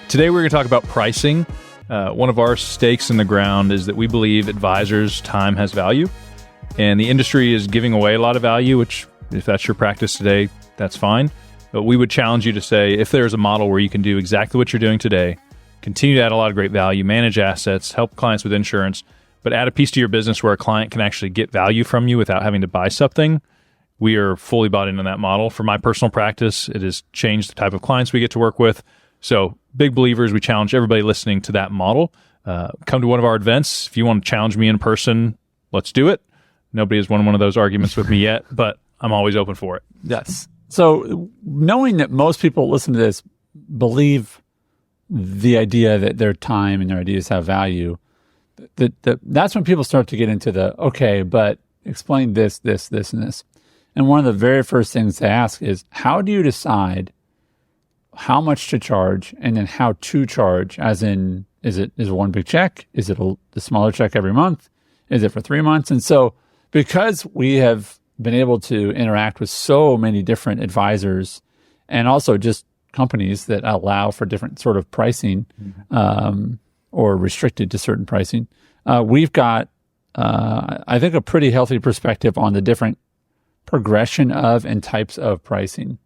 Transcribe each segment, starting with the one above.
Today we're going to talk about pricing. One of our stakes in the ground is that we believe advisors' time has value, and the industry is giving away a lot of value, which if that's your practice today, that's fine. But we would challenge you to say, if there's a model where you can do exactly what you're doing today, continue to add a lot of great value, manage assets, help clients with insurance, but add a piece to your business where a client can actually get value from you without having to buy something, we are fully bought into that model. For my personal practice, it has changed the type of clients we get to work with. So big believers, we challenge everybody listening to that model. Come to one of our events. If you want to challenge me in person, let's do it. Nobody has won one of those arguments with me yet, but I'm always open for it. Yes. So knowing that most people listen to this believe the idea that their time and their ideas have value, that's when people start to get into the, okay, but explain this, and this. And one of the very first things they ask is, how do you decide how much to charge and then how to charge? As in, is it one big check? Is it the smaller check every month? Is it for 3 months? And so because we have been able to interact with so many different advisors and also just companies that allow for different sort of pricing or restricted to certain pricing, we've got, I think, a pretty healthy perspective on the different progression of and types of pricing.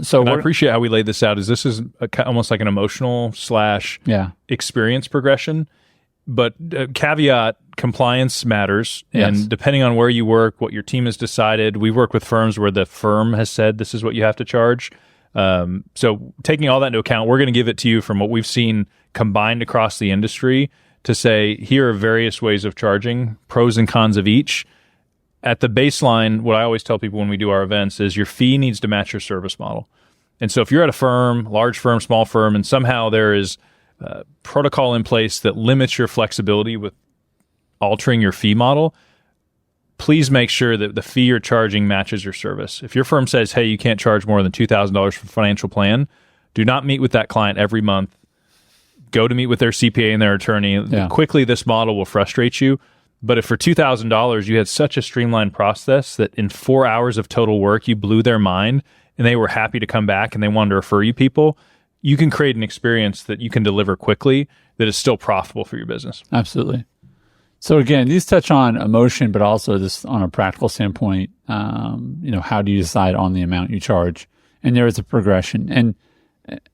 So I appreciate how we laid this out. This is almost like an emotional / experience progression. But caveat, compliance matters. Yes. And depending on where you work, what your team has decided, we work with firms where the firm has said this is what you have to charge. So taking all that into account, we're going to give it to you from what we've seen combined across the industry to say, here are various ways of charging, pros and cons of each. At the baseline, what I always tell people when we do our events is your fee needs to match your service model. And so if you're at a firm, large firm, small firm, and somehow there is protocol in place that limits your flexibility with altering your fee model, please make sure that the fee you're charging matches your service. If your firm says, hey, you can't charge more than $2,000 for a financial plan, do not meet with that client every month. Go to meet with their CPA and their attorney. Yeah. Quickly, this model will frustrate you. But if for $2,000 you had such a streamlined process that in 4 hours of total work, you blew their mind and they were happy to come back and they wanted to refer you people, you can create an experience that you can deliver quickly that is still profitable for your business. Absolutely. So again, these touch on emotion, but also this on a practical standpoint, how do you decide on the amount you charge? And there is a progression.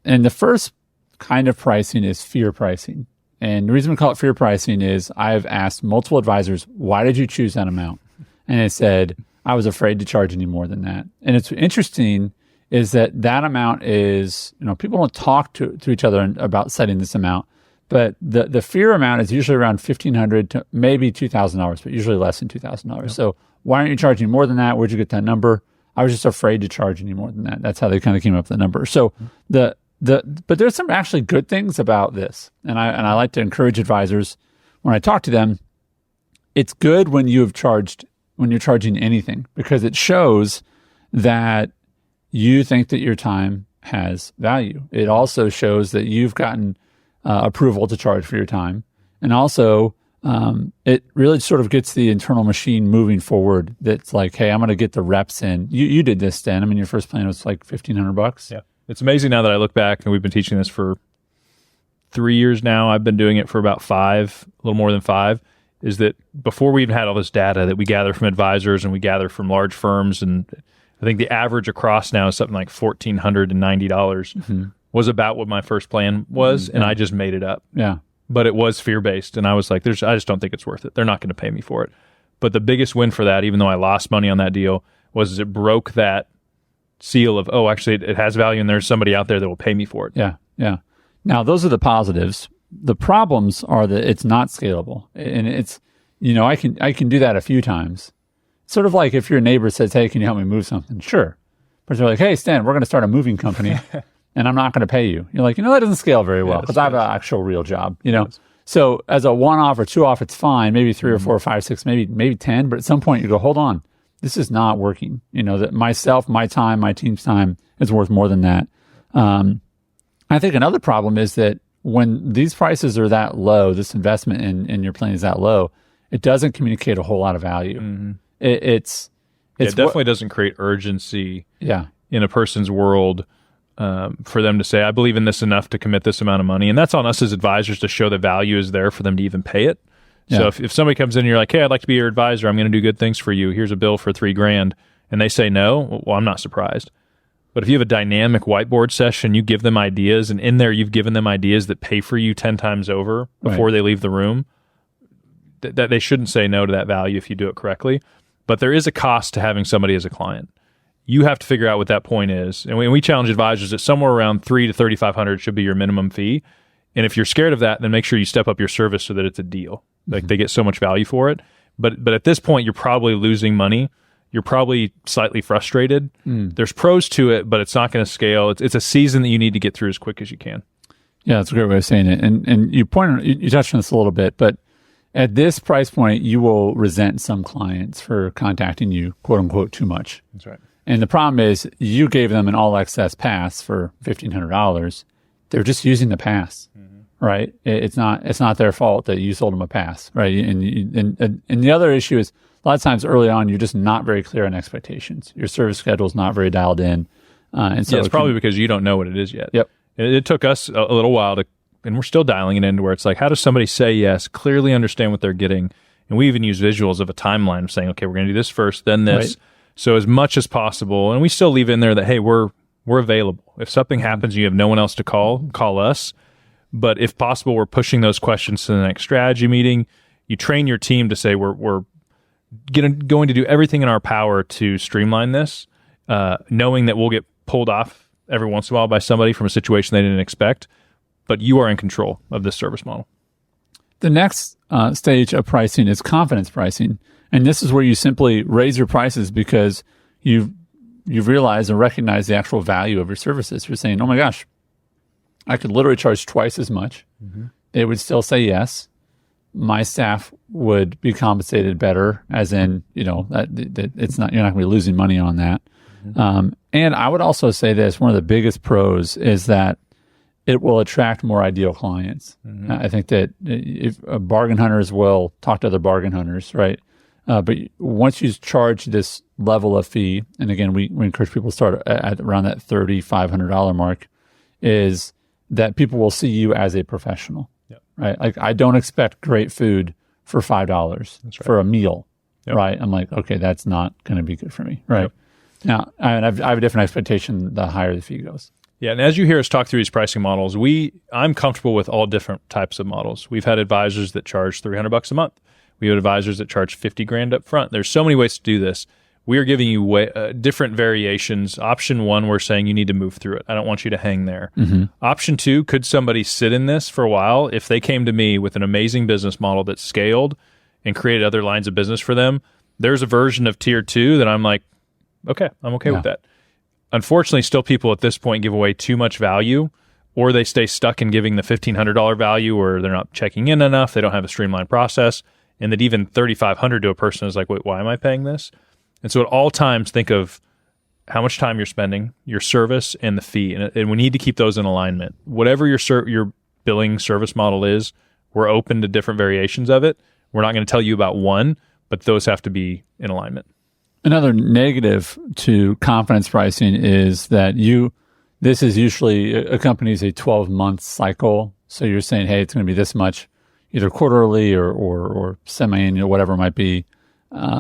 And the first kind of pricing is fear pricing. And the reason we call it fear pricing is I've asked multiple advisors, why did you choose that amount? And they said, I was afraid to charge any more than that. And it's interesting is that amount is, people don't talk to each other about setting this amount, but the fear amount is usually around $1,500 to maybe $2,000, but usually less than $2,000. Yep. So why aren't you charging more than that? Where'd you get that number? I was just afraid to charge any more than that. That's how they kind of came up with the number. So but there's some actually good things about this. And I like to encourage advisors when I talk to them, it's good when you're charging anything, because it shows that you think that your time has value. It also shows that you've gotten approval to charge for your time. And also, it really sort of gets the internal machine moving forward. That's like, hey, I'm going to get the reps in. You did this, Sten. I mean, your first plan was like $1,500. Yeah. It's amazing now that I look back, and we've been teaching this for 3 years now. I've been doing it for about 5, a little more than 5, is that before we even had all this data that we gather from advisors and we gather from large firms, and I think the average across now is something like $1,490 was about what my first plan was, and I just made it up. Yeah. But it was fear-based, and I was like, I just don't think it's worth it. They're not going to pay me for it. But the biggest win for that, even though I lost money on that deal, was it broke that seal of, actually, it has value, and there's somebody out there that will pay me for it. Yeah, yeah. Now, those are the positives. The problems are that it's not scalable. And it's, I can do that a few times. Sort of like if your neighbor says, hey, can you help me move something? Sure. But they're like, hey, Stan, we're going to start a moving company, and I'm not going to pay you. You're like, that doesn't scale very well because I have an actual real job, So as a one-off or two-off, it's fine. Maybe 3 or 4 or 5, 6, maybe 10. But at some point you go, hold on. This is not working. That myself, my time, my team's time is worth more than that. I think another problem is that when these prices are that low, this investment in your plan is that low, it doesn't communicate a whole lot of value. Mm-hmm. It definitely doesn't create urgency in a person's world for them to say, I believe in this enough to commit this amount of money. And that's on us as advisors to show the value is there for them to even pay it. Yeah. So if somebody comes in and you're like, hey, I'd like to be your advisor. I'm going to do good things for you. Here's a bill for $3,000. And they say no, well, I'm not surprised. But if you have a dynamic whiteboard session, you give them ideas, and in there you've given them ideas that pay for you 10 times over before they leave the room, that they shouldn't say no to that value if you do it correctly. But there is a cost to having somebody as a client. You have to figure out what that point is. And we challenge advisors that somewhere around $300 to $3,500 should be your minimum fee. And if you're scared of that, then make sure you step up your service so that it's a deal. Like they get so much value for it. But at this point, you're probably losing money. You're probably slightly frustrated. There's pros to it, but it's not going to scale. It's a season that you need to get through as quick as you can. Yeah, that's a great way of saying it. And you touched on this a little bit, but at this price point, you will resent some clients for contacting you, quote unquote, too much. That's right. And the problem is you gave them an all access pass for $1,500. They're just using the pass, right? It's not their fault that you sold them a pass, right? And the other issue is, a lot of times early on, you're just not very clear on expectations. Your service schedule is not very dialed in. And so it's probably because you don't know what it is yet. Yep. It took us a little while and we're still dialing it into where it's like, how does somebody say yes, clearly understand what they're getting? And we even use visuals of a timeline of saying, okay, we're going to do this first, then this. Right. So as much as possible, and we still leave in there that, hey, we're available. If something happens and you have no one else to call us. But if possible, we're pushing those questions to the next strategy meeting. You train your team to say, we're going to do everything in our power to streamline this, knowing that we'll get pulled off every once in a while by somebody from a situation they didn't expect, but you are in control of this service model. The next stage of pricing is confidence pricing, and this is where you simply raise your prices because you've realized and recognized the actual value of your services. You're saying, oh my gosh, I could literally charge twice as much. They would still say yes. My staff would be compensated better, as in, that it's not, you're not going to be losing money on that. And I would also say this, one of the biggest pros is that it will attract more ideal clients. I think that if bargain hunters will talk to other bargain hunters, right? But once you charge this level of fee, and again, we encourage people to start at around that $3,500 mark, is that people will see you as a professional. Right? Like, I don't expect great food for $5 for a meal, right? I'm like, okay, that's not going to be good for me, right? Now, I have a different expectation the higher the fee goes. Yeah, and as you hear us talk through these pricing models, I'm comfortable with all different types of models. We've had advisors that charge $300 a month. We have advisors that charge $50,000 up front. There's so many ways to do this. We are giving you different variations. Option 1, we're saying you need to move through it. I don't want you to hang there. Option 2, could somebody sit in this for a while? If they came to me with an amazing business model that scaled and created other lines of business for them, there's a version of tier 2 that I'm like, okay, I'm okay with that. Unfortunately, still people at this point give away too much value, or they stay stuck in giving the $1,500 value, or they're not checking in enough. They don't have a streamlined process. And that even $3,500 to a person is like, wait, why am I paying this? And so at all times, think of how much time you're spending, your service, and the fee. And we need to keep those in alignment. Whatever your billing service model is, we're open to different variations of it. We're not going to tell you about one, but those have to be in alignment. Another negative to confidence pricing is that this is usually accompanies a 12-month cycle. So you're saying, hey, it's going to be this much, either quarterly or semi-annual, whatever it might be.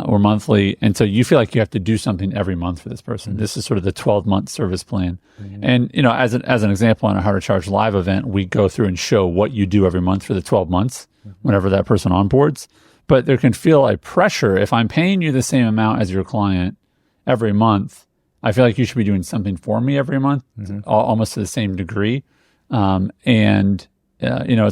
Or monthly. And so you feel like you have to do something every month for this person. This is sort of the 12-month service plan. And, as an example on a How to Charge Live event, we go through and show what you do every month for the 12 months whenever that person onboards. But there can feel a pressure. If I'm paying you the same amount as your client every month, I feel like you should be doing something for me every month, almost to the same degree. It's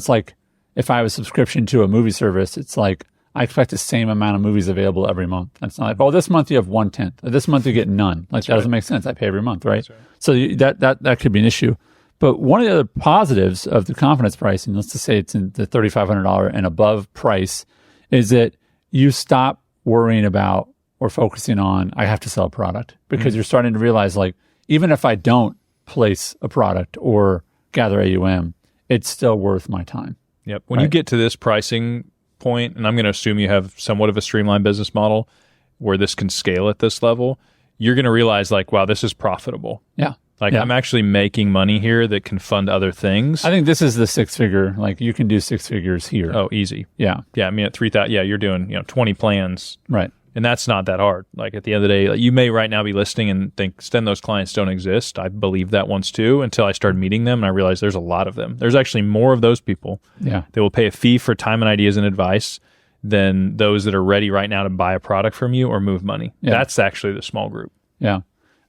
like if I have a subscription to a movie service, it's like, I expect the same amount of movies available every month. It's not like, this month you have 1/10. This month you get none. Like, that doesn't make sense. I pay every month, right? So that could be an issue. But one of the other positives of the confidence pricing, let's just say it's in the $3,500 and above price, is that you stop worrying about or focusing on, I have to sell a product, because you're starting to realize, like, even if I don't place a product or gather AUM, it's still worth my time. Yep. When you get to this pricing point, and I'm going to assume you have somewhat of a streamlined business model where this can scale at this level, you're going to realize, like, wow, this is profitable. Yeah. Like I'm actually making money here that can fund other things. I think this is the 6-figure. Like you can do 6 figures here. Oh, easy. Yeah. Yeah. I mean, at 3,000, you're doing 20 plans. Right. And that's not that hard. Like at the end of the day, like, you may right now be listening and think, Sten, those clients don't exist. I believed that once too until I started meeting them and I realized there's a lot of them. There's actually more of those people. Yeah. They will pay a fee for time and ideas and advice than those that are ready right now to buy a product from you or move money. Yeah. That's actually the small group. Yeah.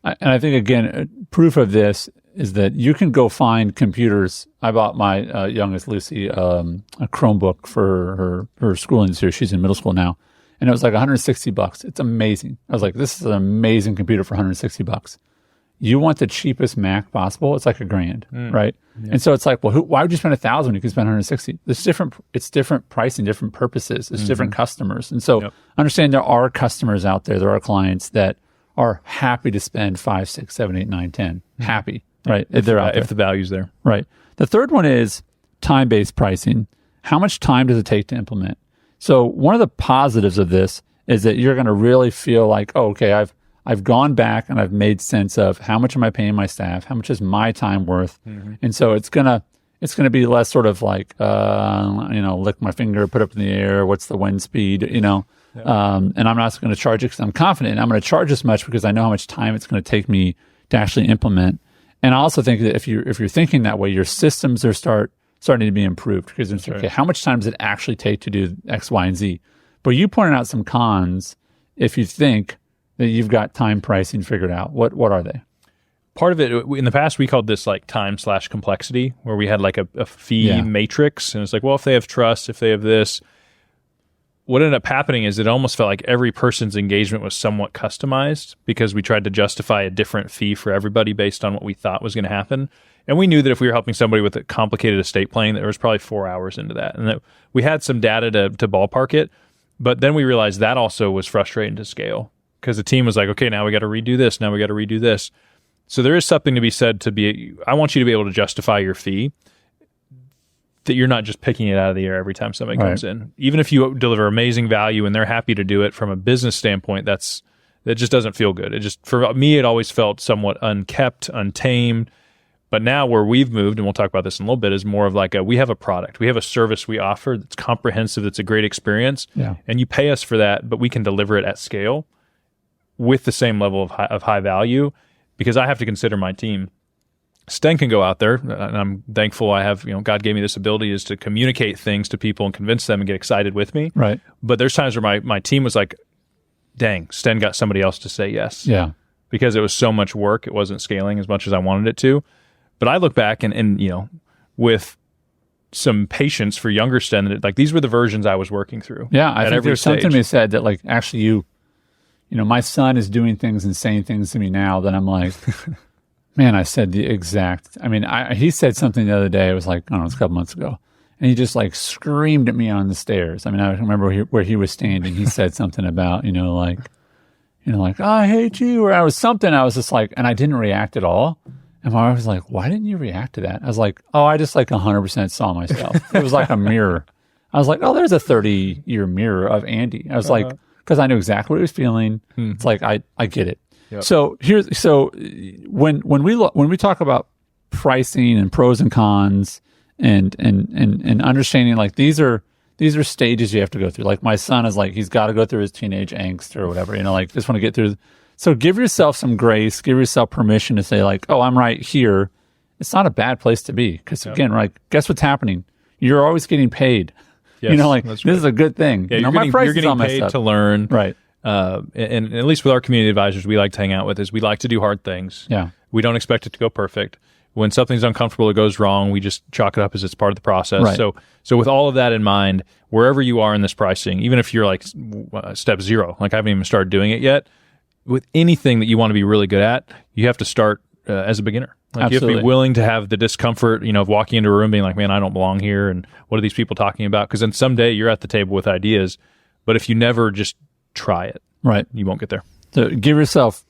And I think, again, proof of this is that you can go find computers. I bought my youngest, Lucy, a Chromebook for her schooling this year. She's in middle school now. And it was like $160. It's amazing. I was like, this is an amazing computer for $160. You want the cheapest Mac possible? It's like $1,000, right? Yeah. And so it's like, well, why would you spend $1,000 when you can spend $160? It's different pricing, different purposes. It's different customers. And so understand there are customers out there. There are clients that are happy to spend 5, 6, 7, 8, 9, 10. Happy, right? If they're out there. If the value's there. Right. The third one is time-based pricing. How much time does it take to implement? So one of the positives of this is that you're going to really feel like, oh, okay, I've gone back and I've made sense of how much am I paying my staff? How much is my time worth? And so it's gonna be less sort of like, lick my finger, put up in the air. What's the wind speed? And I'm not going to charge it because I'm confident. I'm going to charge this much because I know how much time it's going to take me to actually implement. And I also think that if you're thinking that way, your systems are starting to be improved because it's okay, how much time does it actually take to do X, Y, and Z? But you pointed out some cons if you think that you've got time pricing figured out. What are they? Part of it, in the past, we called this like time/complexity, where we had like a fee matrix. And it's like, well, if they have trust, if they have this, what ended up happening is it almost felt like every person's engagement was somewhat customized because we tried to justify a different fee for everybody based on what we thought was going to happen. And we knew that if we were helping somebody with a complicated estate planning, there was probably 4 hours into that. And that we had some data to ballpark it. But then we realized that also was frustrating to scale because the team was like, okay, now we got to redo this. Now we got to redo this. So there is something to be said I want you to be able to justify your fee, that you're not just picking it out of the air every time somebody comes in. Even if you deliver amazing value and they're happy to do it from a business standpoint, that just doesn't feel good. For me, it always felt somewhat unkept, untamed. But now where we've moved, and we'll talk about this in a little bit, is more of like we have a product. We have a service we offer that's comprehensive, that's a great experience. Yeah. And you pay us for that, but we can deliver it at scale with the same level of high value because I have to consider my team. Sten can go out there, and I'm thankful I have, God gave me this ability is to communicate things to people and convince them and get excited with me. Right. But there's times where my team was like, dang, Sten got somebody else to say yes. Yeah. Because it was so much work, it wasn't scaling as much as I wanted it to. But I look back and with some patience for younger Sten, that like these were the versions I was working through. Yeah, I think there's something to be said that like actually my son is doing things and saying things to me now that I'm like, man, I said the exact. I mean, he said something the other day. It was like, I don't know, it's a couple months ago, and he just like screamed at me on the stairs. I mean, I remember where he was standing. He said something about like, oh, I hate you, or I was something. I was just like, and I didn't react at all. And my wife was like, why didn't you react to that? I was like, oh, I just like 100% saw myself. It was like a mirror. I was like, oh, there's a 30-year mirror of Andy. I was like, because I knew exactly what he was feeling. It's like, I get it. Yep. So when we talk about pricing and pros and cons and understanding like these are stages you have to go through. Like my son is like, he's got to go through his teenage angst or whatever, like just want to get through. So give yourself some grace, give yourself permission to say like, oh, I'm right here. It's not a bad place to be. Because again, like, guess what's happening? You're always getting paid. Yes, this is a good thing. Yeah, you're getting paid to learn. Right. And at least with our community advisors we like to hang out with is we like to do hard things. Yeah. We don't expect it to go perfect. When something's uncomfortable, it goes wrong, we just chalk it up as it's part of the process. Right. So with all of that in mind, wherever you are in this pricing, even if you're like step 0, like I haven't even started doing it yet, with anything that you want to be really good at, you have to start as a beginner. Like you have to be willing to have the discomfort, of walking into a room being like, man, I don't belong here. And what are these people talking about? Because then someday you're at the table with ideas. But if you never just try it, right, you won't get there. So give yourself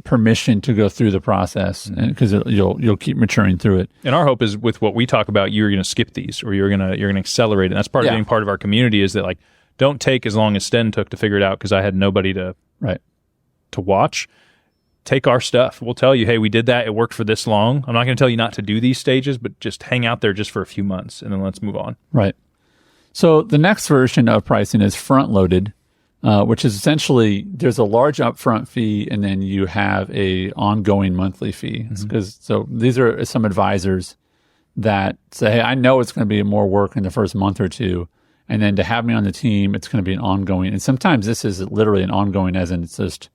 permission to go through the process because you'll keep maturing through it. And our hope is with what we talk about, you're going to skip these or you're going to accelerate it. And that's part of being part of our community is that like, don't take as long as Sten took to figure it out because I had nobody to watch. take our stuff. We'll tell you, hey, we did that. It worked for this long. I'm not going to tell you not to do these stages, but just hang out there just for a few months and then let's move on. Right. So the next version of pricing is front-loaded, which is essentially there's a large upfront fee and then you have a ongoing monthly fee. So these are some advisors that say, hey, I know it's going to be more work in the first month or two. And then to have me on the team, it's going to be an ongoing. And sometimes this is literally an ongoing, as in it's just,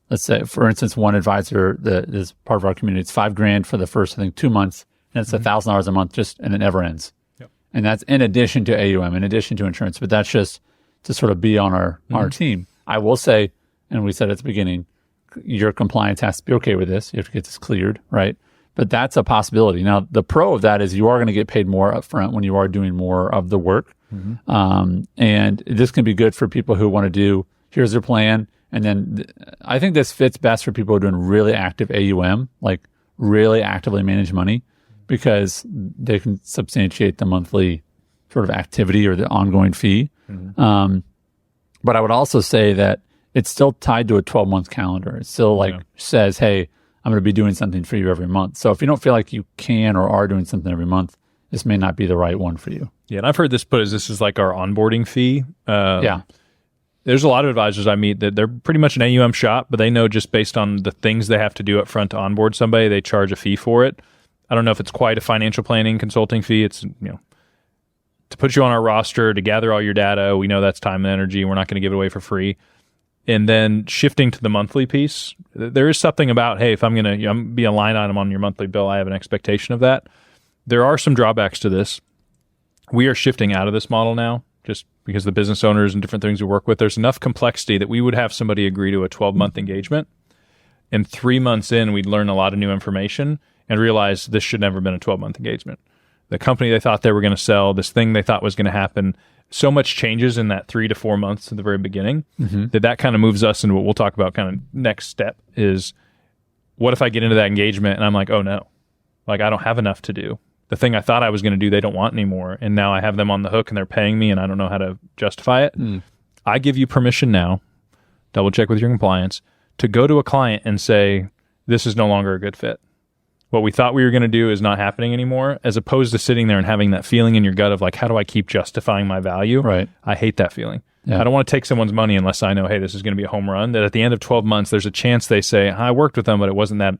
let's say, for instance, one advisor that is part of our community, it's $5,000 for the first, I think, 2 months, and it's $1,000 a month, and it never ends. Yep. And that's in addition to AUM, in addition to insurance, but that's just to sort of be on our team. I will say, and we said at the beginning, your compliance has to be okay with this. You have to get this cleared, right? But that's a possibility. Now, the pro of that is you are going to get paid more upfront when you are doing more of the work. And this can be good for people who want to do, here's their plan. And then I think this fits best for people who are doing really active AUM, like really actively manage money, because they can substantiate the monthly sort of activity or the ongoing fee. But I would also say that it's still tied to a 12-month calendar. It still says, hey, I'm going to be doing something for you every month. So if you don't feel like you can or are doing something every month, this may not be the right one for you. Yeah, and I've heard this put as this is like our onboarding fee. There's a lot of advisors I meet that they're pretty much an AUM shop, but they know just based on the things they have to do up front to onboard somebody, they charge a fee for it. I don't know if it's quite a financial planning consulting fee. It's, to put you on our roster, to gather all your data. We know that's time and energy. We're not going to give it away for free. And then shifting to the monthly piece, there is something about, hey, if I'm going to be a line item on your monthly bill, I have an expectation of that. There are some drawbacks to this. We are shifting out of this model now, just because the business owners and different things we work with, there's enough complexity that we would have somebody agree to a 12-month engagement. And 3 months in, we'd learn a lot of new information and realize this should never have been a 12-month engagement. The company they thought they were going to sell, this thing they thought was going to happen, so much changes in that 3 to 4 months at the very beginning that kind of moves us into what we'll talk about kind of next step is, what if I get into that engagement and I'm like, oh no, like I don't have enough to do. The thing I thought I was going to do, they don't want anymore. And now I have them on the hook and they're paying me and I don't know how to justify it. I give you permission now, double check with your compliance, to go to a client and say, this is no longer a good fit. What we thought we were going to do is not happening anymore, as opposed to sitting there and having that feeling in your gut of like, how do I keep justifying my value? Right. I hate that feeling. Yeah. I don't want to take someone's money unless I know, hey, this is going to be a home run. That at the end of 12 months, there's a chance they say, I worked with them, but it wasn't that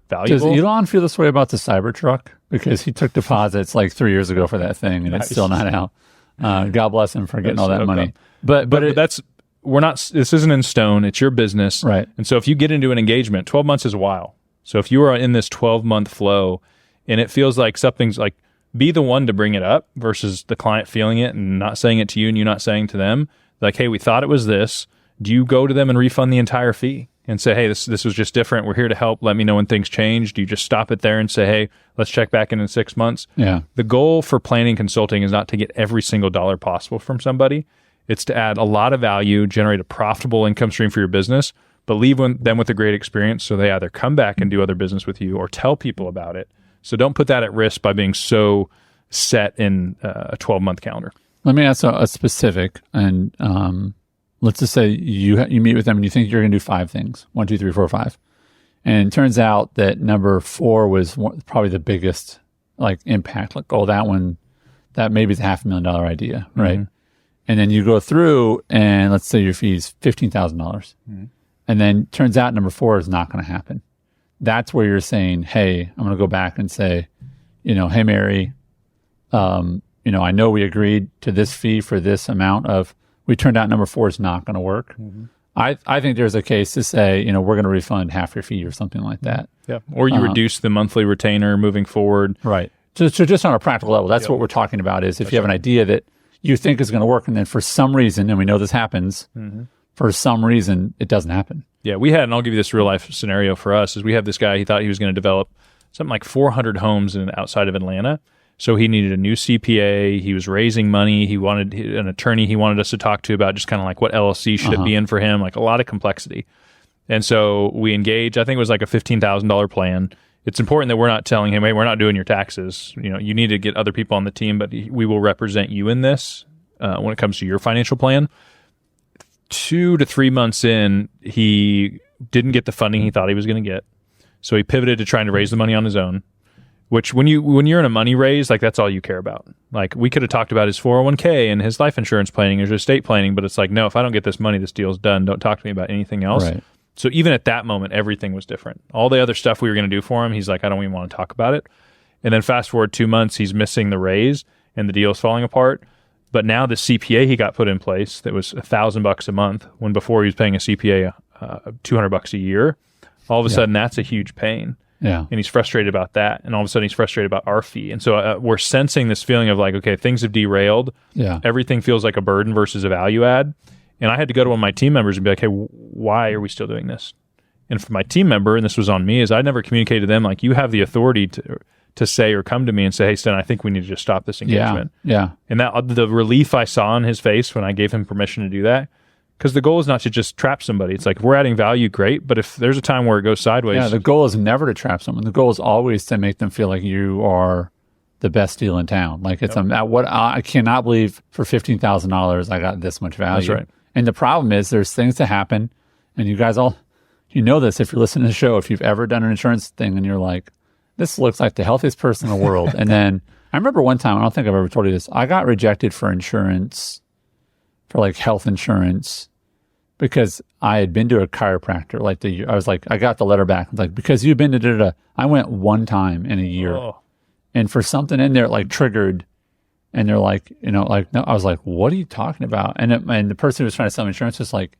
valuable. Does Elon feel this way about the Cybertruck? Because he took deposits like 3 years ago for that thing, and it's still not out. God bless him for getting all that money. But that's, we're not, this isn't in stone. It's your business. Right. And so if you get into an engagement, 12 months is a while. So if you are in this 12-month flow and it feels like something's like, be the one to bring it up versus the client feeling it and not saying it to you and you not saying to them, like, hey, we thought it was this. Do you go to them and refund the entire fee and say, hey, this was just different. We're here to help. Let me know when things change. Do you just stop it there and say, hey, let's check back in 6 months? Yeah. The goal for planning consulting is not to get every single dollar possible from somebody. It's to add a lot of value, generate a profitable income stream for your business, but leave them with a great experience so they either come back and do other business with you or tell people about it. So don't put that at risk by being so set in a 12-month calendar. Let me ask a specific, and let's just say you meet with them and you think you're going to do 5 things, 1, 2, 3, 4, 5. And it turns out that number 4 was probably the biggest like impact. Like, oh, that maybe is a $500,000 idea, right? And then you go through and let's say your fee is $15,000. And then turns out number 4 is not going to happen. That's where you're saying, hey, I'm going to go back and say, hey, Mary, I know we agreed to this fee for this amount of, we turned out number 4 is not going to work. I think there's a case to say, we're going to refund half your fee or something like that. Yeah. Or you reduce the monthly retainer moving forward. Right. So just on a practical level, that's what we're talking about is if you have an idea that you think is going to work and then for some reason, and we know this happens, for some reason, it doesn't happen. Yeah, we had, and I'll give you this real life scenario for us, is we have this guy, he thought he was going to develop something like 400 homes outside of Atlanta. So he needed a new CPA. He was raising money. He wanted an attorney he wanted us to talk to about just kind of like what LLC should it be in for him, like a lot of complexity. And so we engaged, I think it was like a $15,000 plan. It's important that we're not telling him, hey, we're not doing your taxes. You need to get other people on the team, but we will represent you in this when it comes to your financial plan. 2 to 3 months in, he didn't get the funding he thought he was going to get. So he pivoted to trying to raise the money on his own, which when you're in a money raise, like that's all you care about. Like we could have talked about his 401k and his life insurance planning or his estate planning, but it's like, no, if I don't get this money, this deal's done. Don't talk to me about anything else. Right. So even at that moment, everything was different. All the other stuff we were going to do for him, he's like, I don't even want to talk about it. And then fast forward 2 months, he's missing the raise and the deal's falling apart. But now the CPA he got put in place that was $1,000 a month, when before he was paying a CPA $200 a year. All of a sudden, that's a huge pain. Yeah. And he's frustrated about that. And all of a sudden, he's frustrated about our fee. And so we're sensing this feeling of like, okay, things have derailed. Yeah. Everything feels like a burden versus a value add. And I had to go to one of my team members and be like, hey, why are we still doing this? And for my team member, and this was on me, is I never communicated to them, like, you have the authority to say or come to me and say, hey, Sten, I think we need to just stop this engagement. Yeah. And that the relief I saw on his face when I gave him permission to do that, because the goal is not to just trap somebody. It's like, if we're adding value, great. But if there's a time where it goes sideways. Yeah, the goal is never to trap someone. The goal is always to make them feel like you are the best deal in town. Like it's I cannot believe for $15,000 I got this much value. That's right. And the problem is there's things that happen, and you guys all, you know this if you're listening to the show, if you've ever done an insurance thing and you're like, this looks like the healthiest person in the world. And then I remember one time, I don't think I've ever told you this, I got rejected for insurance, for like health insurance, because I had been to a chiropractor. I was like, I got the letter back. I was like, because you've been to da-da-da. I went one time in a year. Oh. And for something in there, like triggered, and they're like, no, I was like, what are you talking about? And the person who was trying to sell me insurance was like,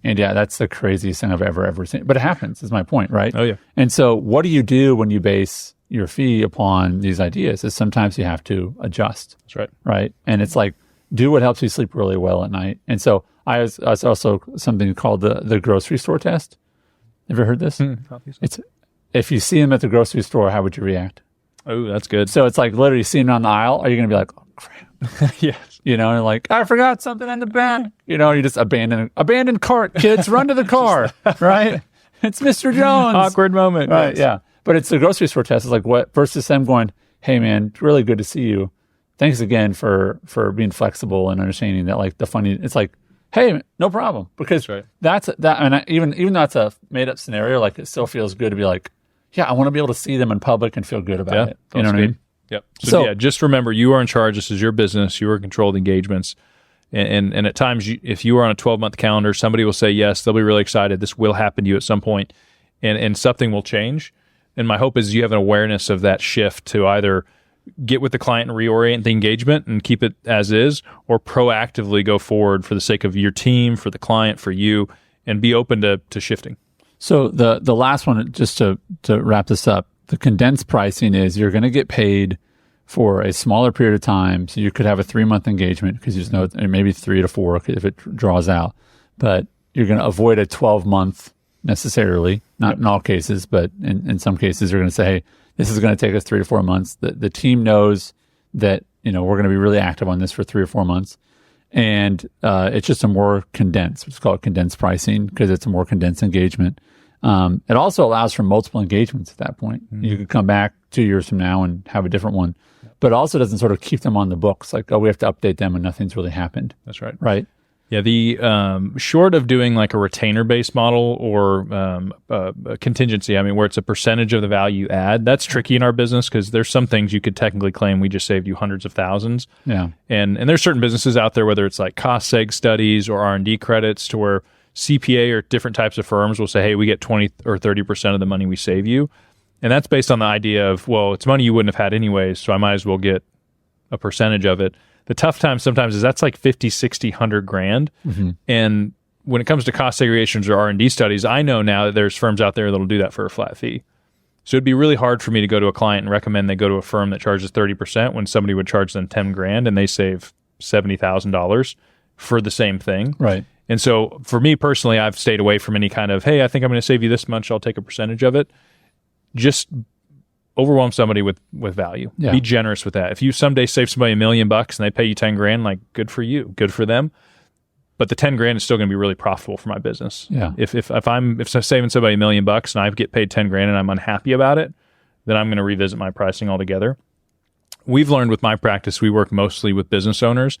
and yeah, that's the craziest thing I've ever seen. But it happens, is my point, right? Oh, yeah. And so what do you do when you base your fee upon these ideas? Is sometimes you have to adjust. That's right. Right? And it's like, do what helps you sleep really well at night. And so I was also something called the grocery store test. Have you heard this? It's if you see them at the grocery store, how would you react? Oh, that's good. So it's like literally seeing them on the aisle. Are you going to be like, oh, crap? Yes. You know, and like, I forgot something in the bag. You know, you just abandon cart, kids, run to the car, right? It's Mr. Jones. Awkward moment. Right, yeah. But it's the grocery store test. It's like what versus them going, hey, man, it's really good to see you. Thanks again for being flexible and understanding that like the funny, it's like, hey, no problem. Because that's that. And even though that's a made up scenario, like it still feels good to be like, yeah, I want to be able to see them in public and feel good about it. You know what I mean? Yep. So yeah, just remember, you are in charge. This is your business. You are controlled engagements. And at times, if you are on a 12-month calendar, somebody will say yes. They'll be really excited. This will happen to you at some point, and something will change. And my hope is you have an awareness of that shift to either get with the client and reorient the engagement and keep it as is, or proactively go forward for the sake of your team, for the client, for you, and be open to shifting. So the last one, just to wrap this up, the condensed pricing is you're going to get paid for a smaller period of time. So you could have a 3-month engagement because you just know maybe 3 to 4 if it draws out, but you're going to avoid a 12-month necessarily, not in all cases, but in some cases you're going to say, hey, this is going to take us 3 to 4 months. The team knows that, we're going to be really active on this for 3 or 4 months. And it's just a more condensed, let's call it condensed pricing because it's a more condensed engagement. It also allows for multiple engagements at that point. Mm-hmm. You could come back 2 years from now and have a different one, but also doesn't sort of keep them on the books. Like, oh, we have to update them and nothing's really happened. That's right. Right. Yeah. The short of doing like a retainer-based model or a contingency, where it's a percentage of the value add, that's tricky in our business because there's some things you could technically claim we just saved you hundreds of thousands. Yeah. And there's certain businesses out there, whether it's like cost seg studies or R&D credits, to where CPA or different types of firms will say, hey, we get 20 or 30% of the money we save you. And that's based on the idea of, well, it's money you wouldn't have had anyways, so I might as well get a percentage of it. The tough time sometimes is that's like 50, 60, 100 grand. Mm-hmm. And when it comes to cost segregations or R&D studies, I know now that there's firms out there that'll do that for a flat fee. So it'd be really hard for me to go to a client and recommend they go to a firm that charges 30% when somebody would charge them 10 grand and they save $70,000 for the same thing. Right. And so for me personally, I've stayed away from any kind of, hey, I think I'm going to save you this much, I'll take a percentage of it. Just overwhelm somebody with value. Yeah. Be generous with that. If you someday save somebody $1 million and they pay you 10 grand, like good for you, good for them. But the 10 grand is still going to be really profitable for my business. Yeah. If I'm saving somebody $1 million and I get paid 10 grand and I'm unhappy about it, then I'm going to revisit my pricing altogether. We've learned with my practice, we work mostly with business owners,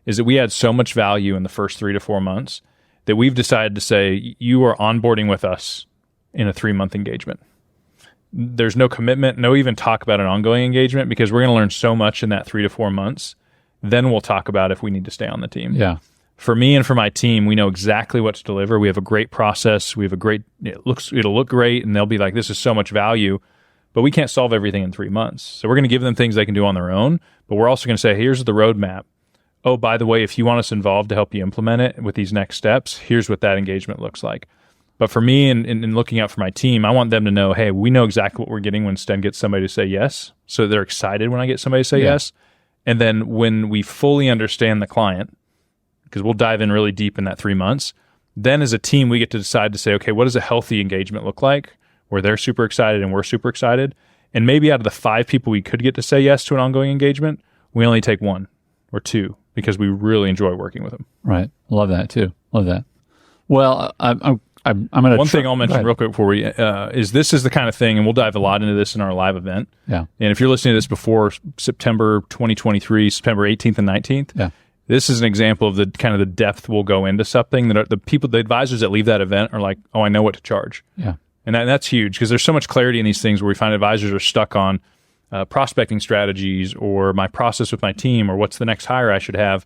is that we add so much value in the first 3 to 4 months that we've decided to say, you are onboarding with us in a 3-month engagement. There's no commitment, no even talk about an ongoing engagement, because we're going to learn so much in that 3 to 4 months. Then we'll talk about if we need to stay on the team. Yeah. For me and for my team, we know exactly what to deliver. We have a great process. We have a great, it'll look great, and they'll be like, this is so much value, but we can't solve everything in 3 months. So we're going to give them things they can do on their own, but we're also going to say, here's the roadmap. Oh, by the way, if you want us involved to help you implement it with these next steps, here's what that engagement looks like. But for me and looking out for my team, I want them to know, hey, we know exactly what we're getting when Sten gets somebody to say yes. So they're excited when I get somebody to say yes. And then when we fully understand the client, because we'll dive in really deep in that 3 months, then as a team, we get to decide to say, okay, what does a healthy engagement look like where they're super excited and we're super excited? And maybe out of the 5 people we could get to say yes to an ongoing engagement, we only take 1 or 2 because we really enjoy working with them. Right. Love that too. Love that. Well, I'm going to... One thing I'll mention real quick before we... is this is the kind of thing, and we'll dive a lot into this in our live event. Yeah. And if you're listening to this before September 2023, September 18th and 19th, this is an example of the kind of the depth we'll go into something that the advisors that leave that event are like, oh, I know what to charge. Yeah. And that's huge, because there's so much clarity in these things where we find advisors are stuck on prospecting strategies or my process with my team or what's the next hire I should have.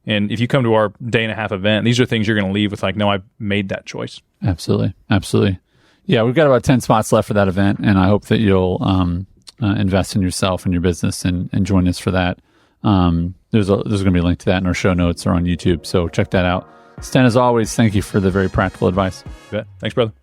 And if you come to our 1.5-day event, these are things you're going to leave with like, no, I made that choice. Absolutely. Absolutely. Yeah, we've got about 10 spots left for that event, and I hope that you'll invest in yourself and your business and join us for that. There's going to be a link to that in our show notes or on YouTube, so check that out. Sten, as always, thank you for the very practical advice. You bet. Thanks, brother.